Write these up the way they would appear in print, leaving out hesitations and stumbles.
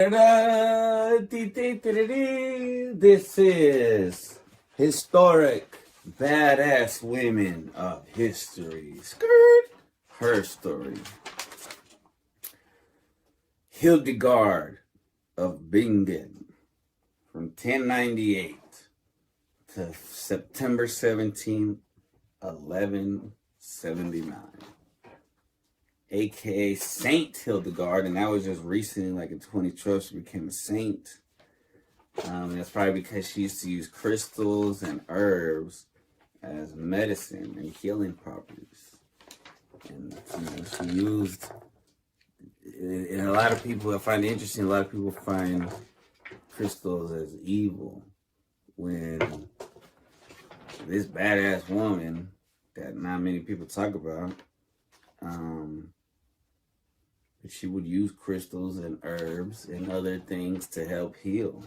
This is historic badass women of history. Skirt. Herstory. Hildegard of Bingen from 1098 to September 17, 1179. AKA Saint Hildegard, and that was just recently, like in 2012, she became a saint. That's probably because she used to use crystals and herbs as medicine and healing properties. And she used, and a lot of people, I find it interesting, a lot of people find crystals as evil, when this badass woman that not many people talk about, she would use crystals and herbs and other things to help heal.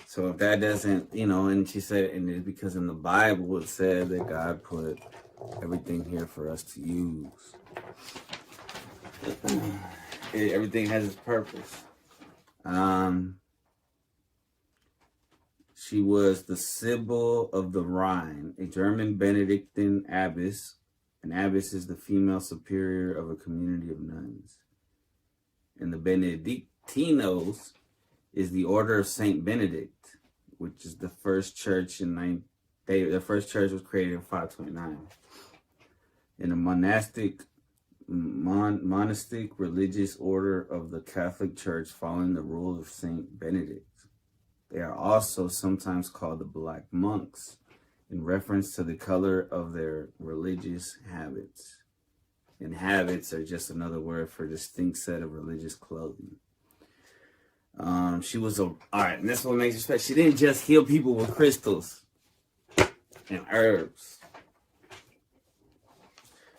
So if that doesn't, and she said, and it's because in the Bible it said that God put everything here for us to use. Everything has its purpose. She was the Sibyl of the Rhine, a German Benedictine abbess. An abbess is the female superior of a community of nuns. And the Benedictinos is the order of Saint Benedict, which is the first church the first church was created in 529. In a monastic religious order of the Catholic Church following the rule of Saint Benedict. They are also sometimes called the Black Monks, in reference to the color of their religious habits. And habits are just another word for a distinct set of religious clothing. She was alright, and that's what makes her special. She didn't just heal people with crystals and herbs.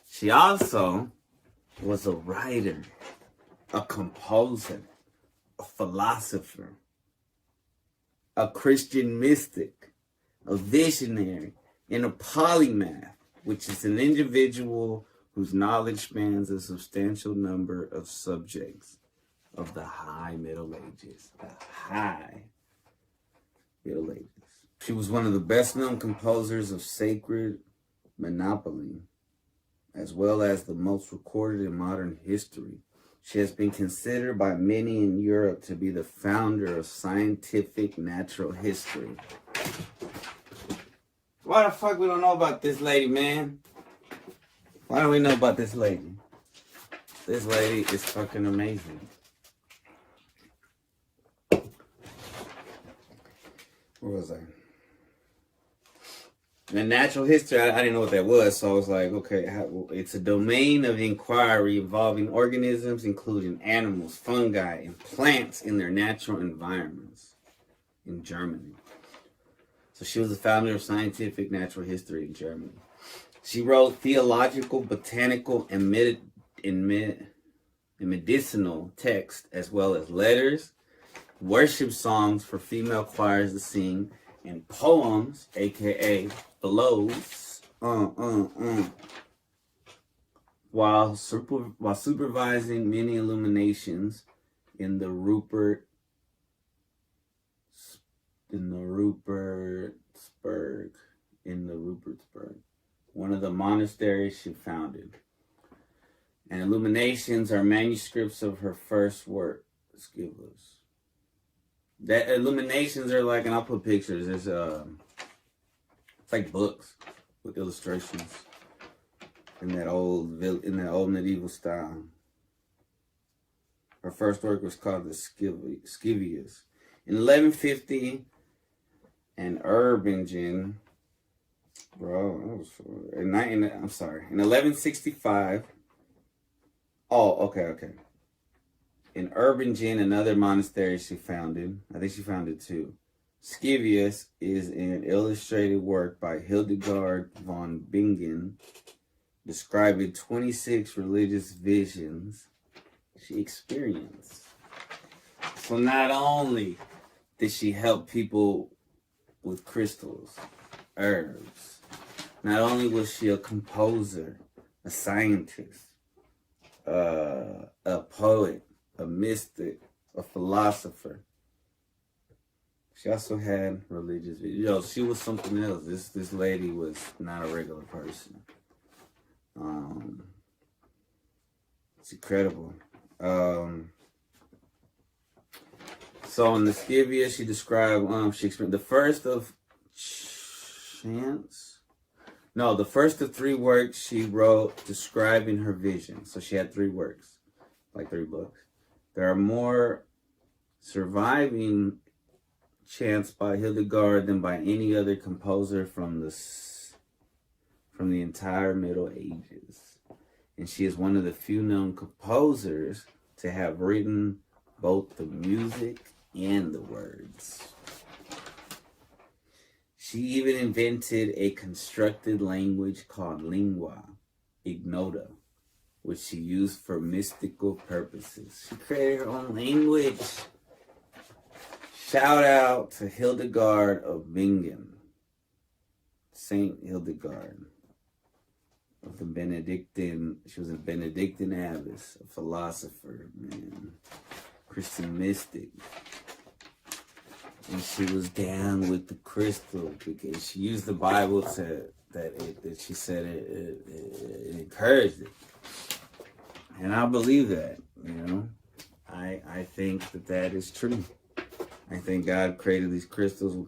She also was a writer, a composer, a philosopher, a Christian mystic, a visionary, and a polymath, which is an individual whose knowledge spans a substantial number of subjects of the High Middle Ages. The High Middle Ages. She was one of the best-known composers of sacred monopoly, as well as the most recorded in modern history. She has been considered by many in Europe to be the founder of scientific natural history. Why the fuck we don't know about this lady, man? Why don't we know about this lady? This lady is fucking amazing. Where was I? In natural history, I didn't know what that was, so I was like, okay, it's a domain of inquiry involving organisms, including animals, fungi, and plants in their natural environments in Germany. So she was the founder of scientific natural history in Germany. She wrote theological, botanical, and medicinal texts, as well as letters, worship songs for female choirs to sing, and poems, aka flows, while supervising many illuminations in the Rupertsberg, one of the monasteries she founded. And illuminations are manuscripts of her first work. Let's give us. That illuminations are like, and I'll put pictures. There's it's like books with illustrations in that old medieval style. Her first work was called the Scivias. In 1150, in Bingen, in 1165. Oh, okay. In Bingen, another monastery she founded. I think she founded two. Scivias is an illustrated work by Hildegard von Bingen, describing 26 religious visions she experienced. So not only did she help people with crystals, herbs, not only was she a composer, a scientist, a poet, a mystic, a philosopher. She also had religious videos. She was something else. This lady was not a regular person. It's incredible. So in the Scivia, she described Shakespeare. The first of the first of 3 works she wrote describing her vision. So she had 3 works, like 3 books. There are more surviving chants by Hildegard than by any other composer from the entire Middle Ages. And she is one of the few known composers to have written both the music and the words. She even invented a constructed language called lingua ignota, which she used for mystical purposes. She created her own language. Shout out to Hildegard of Bingen, Saint Hildegard of the Benedictine. She was a Benedictine abbess, a philosopher, man, Christian mystic. And she was down with the crystal because she used the Bible that she said it encouraged it. And I believe that, I think that is true. I think God created these crystals with